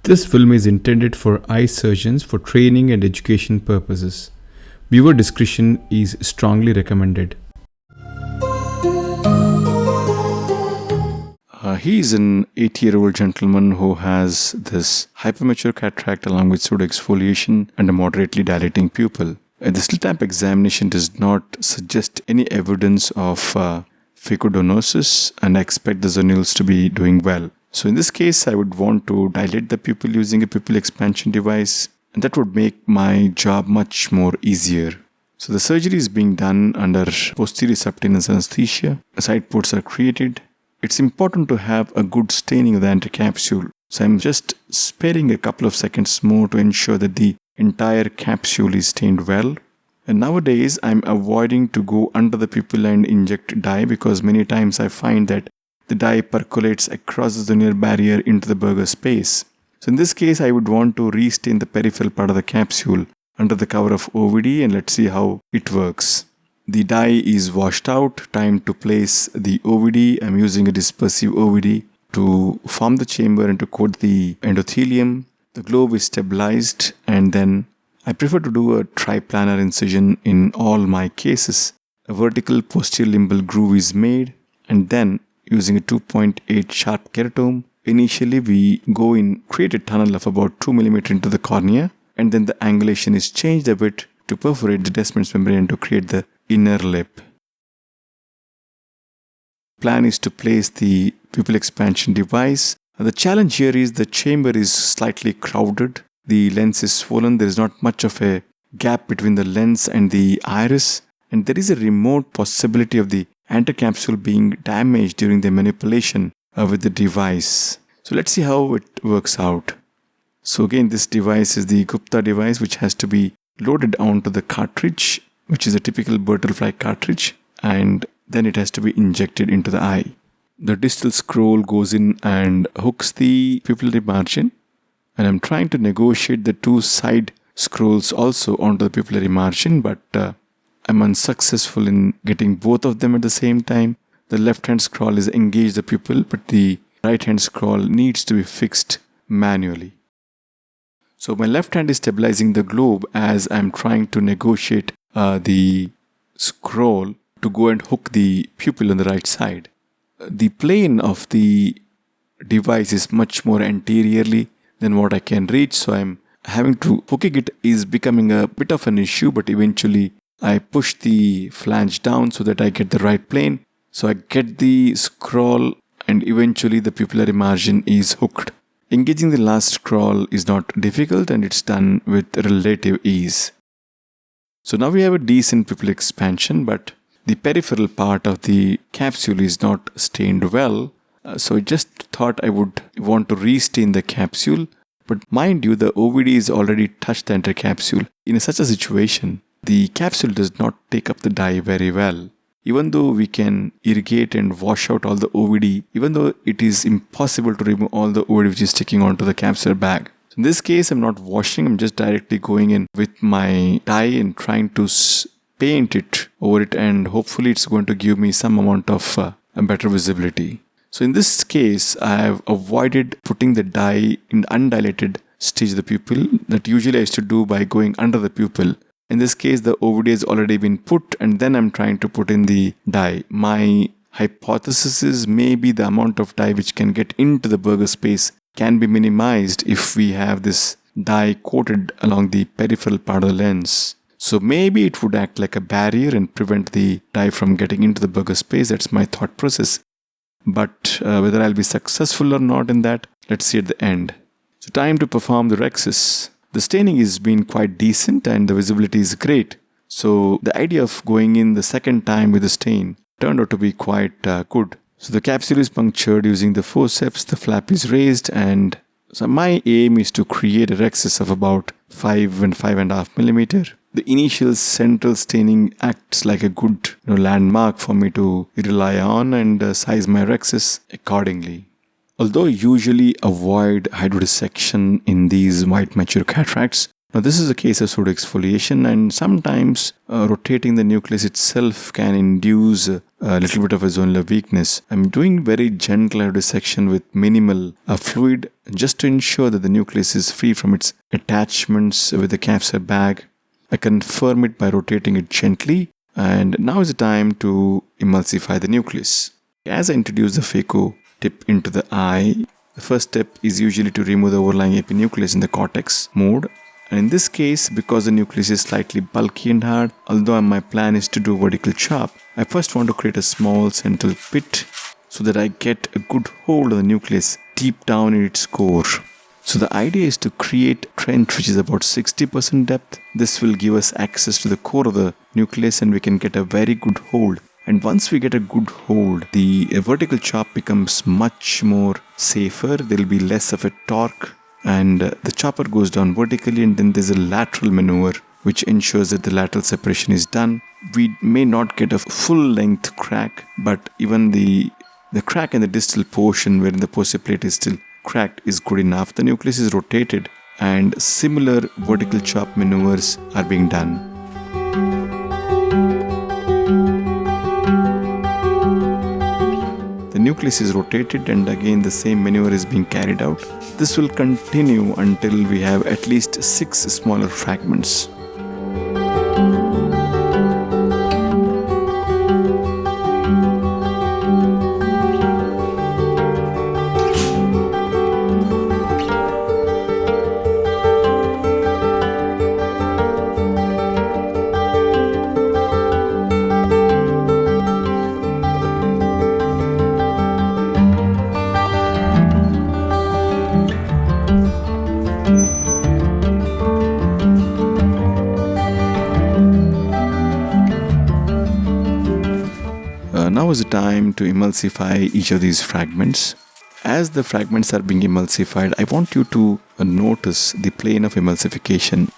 This film is intended for eye surgeons for training and education purposes. Viewer discretion is strongly recommended. He is an 80-year-old gentleman who has this hypermature cataract along with pseudoexfoliation and a moderately dilating pupil. The slit lamp examination does not suggest any evidence of phacodonosis, and I expect the zonules to be doing well. So in this case, I would want to dilate the pupil using a pupil expansion device, and that would make my job much more easier. So the surgery is being done under posterior subcutaneous anesthesia. Side ports are created. It's important to have a good staining of the anti-capsule. So I'm just sparing a couple of seconds more to ensure that the entire capsule is stained well. And nowadays I'm avoiding to go under the pupil and inject dye because many times I find that the dye percolates across the zonular barrier into the burger space. So in this case I would want to restain the peripheral part of the capsule under the cover of OVD, and let's see how it works. The dye is washed out. Time to place the OVD. I'm using a dispersive OVD to form the chamber and to coat the endothelium. The globe is stabilized, and then I prefer to do a triplanar incision in all my cases. A vertical posterior limbal groove is made, and then using a 2.8 sharp keratome, initially we go in, create a tunnel of about 2 mm into the cornea, and then the angulation is changed a bit to perforate the Descemet's membrane to create the inner lip. Plan is to place the pupil expansion device. The challenge here is the chamber is slightly crowded. The lens is swollen. There is not much of a gap between the lens and the iris, and there is a remote possibility of the anticapsule being damaged during the manipulation with the device. So let's see how it works out. So again, this device is the Gupta device, which has to be loaded onto the cartridge, which is a typical butterfly cartridge, and then it has to be injected into the eye. The distal scroll goes in and hooks the pupillary margin, and I'm trying to negotiate the two side scrolls also onto the pupillary margin, but I'm unsuccessful in getting both of them at the same time. The left hand scroll is engaged the pupil, but the right hand scroll needs to be fixed manually. So my left hand is stabilizing the globe as I'm trying to negotiate the scroll to go and hook the pupil on the right side. The plane of the device is much more anteriorly than what I can reach, so I'm having to hooking it is becoming a bit of an issue, but eventually I push the flange down so that I get the right plane. So I get the scroll and eventually the pupillary margin is hooked. Engaging the last scroll is not difficult and it's done with relative ease. So now we have a decent pupil expansion, but the peripheral part of the capsule is not stained well. So I just thought I would want to restain the capsule. But mind you, the OVD is already touched the entire capsule. In such a situation, the capsule does not take up the dye very well. Even though we can irrigate and wash out all the OVD, even though it is impossible to remove all the OVD which is sticking onto the capsular bag. So in this case, I'm not washing, I'm just directly going in with my dye and trying to paint it over it, and hopefully it's going to give me some amount of a better visibility. So in this case, I have avoided putting the dye in the undilated stage of the pupil that usually I used to do by going under the pupil. In this case, the OVD has already been put and then I'm trying to put in the dye. My hypothesis is maybe the amount of dye which can get into the burger space can be minimized if we have this dye coated along the peripheral part of the lens. So maybe it would act like a barrier and prevent the dye from getting into the burger space. That's my thought process. But whether I'll be successful or not in that, let's see at the end. So time to perform the rhexis. The staining has been quite decent and the visibility is great. So the idea of going in the second time with the stain turned out to be quite good. So the capsule is punctured using the forceps, the flap is raised, and so my aim is to create a rhexis of about 5 and 5.5 millimeter. The initial central staining acts like a good landmark for me to rely on and size my rhexis accordingly. Although I usually avoid hydrodissection in these white mature cataracts, now this is a case of pseudoexfoliation, and sometimes rotating the nucleus itself can induce a little bit of a zonular weakness. I'm doing very gentle dissection with minimal fluid just to ensure that the nucleus is free from its attachments with the capsular bag. I confirm it by rotating it gently, and now is the time to emulsify the nucleus. As I introduce the phaco tip into the eye, the first step is usually to remove the overlying epinucleus in the cortex mode. And in this case, because the nucleus is slightly bulky and hard, although my plan is to do vertical chop, I first want to create a small central pit so that I get a good hold of the nucleus deep down in its core. So the idea is to create a trench which is about 60% depth. This will give us access to the core of the nucleus and we can get a very good hold. And once we get a good hold, the vertical chop becomes much more safer. There will be less of a torque and the chopper goes down vertically, and then there's a lateral maneuver which ensures that the lateral separation is done. We may not get a full length crack, but even the crack in the distal portion wherein the posterior plate is still cracked is good enough. The nucleus is rotated and similar vertical chop maneuvers are being done. The nucleus is rotated and again the same maneuver is being carried out. This will continue until we have at least 6 smaller fragments. Now is the time to emulsify each of these fragments. As the fragments are being emulsified, I want you to notice the plane of emulsification.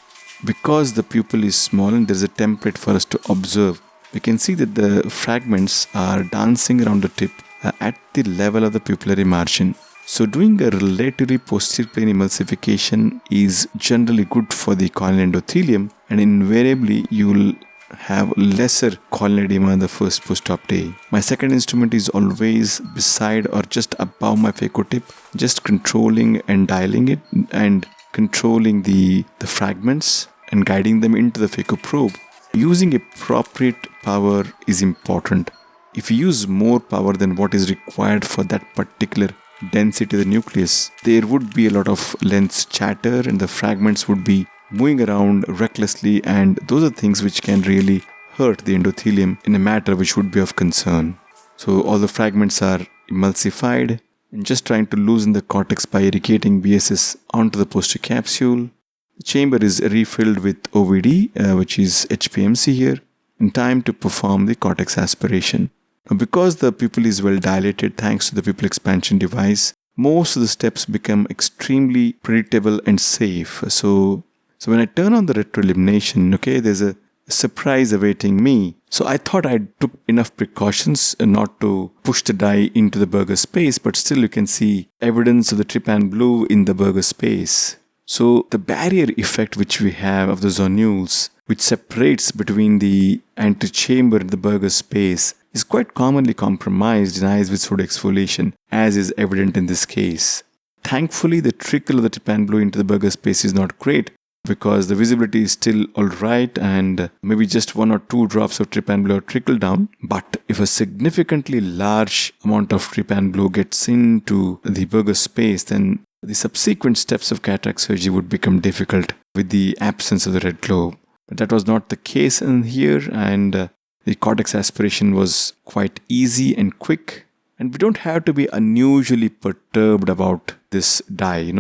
Because the pupil is small and there is a template for us to observe, we can see that the fragments are dancing around the tip at the level of the pupillary margin. So doing a relatively posterior plane emulsification is generally good for the corneal endothelium, and invariably you will have lesser corneal edema on the first post-op day. My second instrument is always beside or just above my phaco tip, just controlling and dialing it and controlling the fragments and guiding them into the phaco probe. Using appropriate power is important. If you use more power than what is required for that particular density of the nucleus, there would be a lot of lens chatter and the fragments would be moving around recklessly, and those are things which can really hurt the endothelium in a matter which would be of concern. So all the fragments are emulsified and just trying to loosen the cortex by irrigating BSS onto the posterior capsule. The chamber is refilled with OVD, which is HPMC here, in time to perform the cortex aspiration. Now, because the pupil is well dilated thanks to the pupil expansion device, most of the steps become extremely predictable and safe. So when I turn on the retroillumination, there's a surprise awaiting me. So I thought I took enough precautions not to push the dye into the burger space, but still you can see evidence of the trypan blue in the burger space. So the barrier effect which we have of the zonules, which separates between the antechamber and the burger space, is quite commonly compromised in eyes with pseudoexfoliation, as is evident in this case. Thankfully, the trickle of the trypan blue into the burger space is not great, because the visibility is still alright and maybe just 1 or 2 drops of trypan blue trickle down. But if a significantly large amount of trypan blue gets into the burger space, then the subsequent steps of cataract surgery would become difficult with the absence of the red globe. But that was not the case in here, and the cortex aspiration was quite easy and quick. And we don't have to be unusually perturbed about this dye,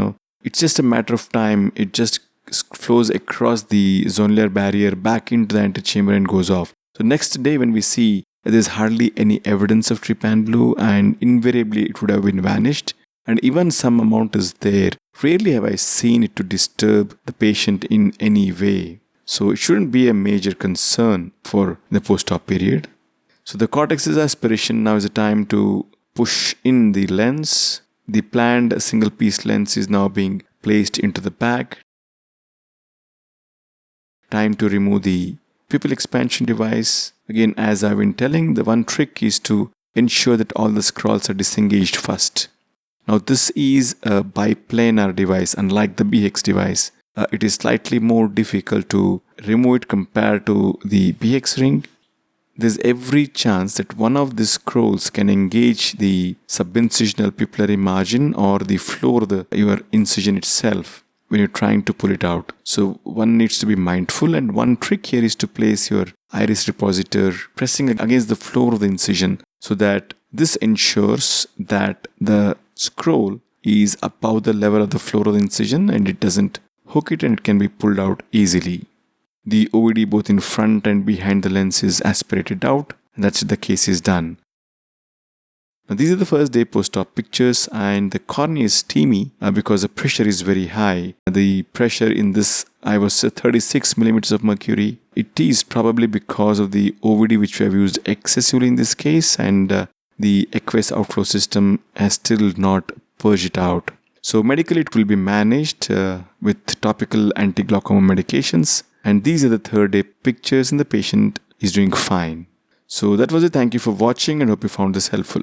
It's just a matter of time. It just flows across the zonular barrier back into the antechamber and goes off. So next day when we see there's hardly any evidence of trypan blue, and invariably it would have been vanished, and even some amount is there, rarely have I seen it to disturb the patient in any way. So it shouldn't be a major concern for the post-op period. So the cortex's aspiration, now is the time to push in the lens. The planned single piece lens is now being placed into the bag. Time to remove the pupil expansion device. Again, as I've been telling, the one trick is to ensure that all the scrolls are disengaged first. Now this is a biplanar device, unlike the BX device. It is slightly more difficult to remove it compared to the BX ring. There's every chance that one of these scrolls can engage the subincisional pupillary margin or the floor of your incision itself when you're trying to pull it out. So one needs to be mindful, and one trick here is to place your iris repositor pressing against the floor of the incision so that this ensures that the scroll is above the level of the floor of the incision and it doesn't hook it and it can be pulled out easily. The OVD both in front and behind the lens is aspirated out, and that's it, the case is done. Now these are the first day post-op pictures, and the cornea is steamy because the pressure is very high. The pressure in this eye was 36 millimeters of mercury. It is probably because of the OVD which we have used excessively in this case, and the aqueous outflow system has still not purged it out. So medically it will be managed with topical anti-glaucoma medications. And these are the third day pictures, and the patient is doing fine. So that was it. Thank you for watching and hope you found this helpful.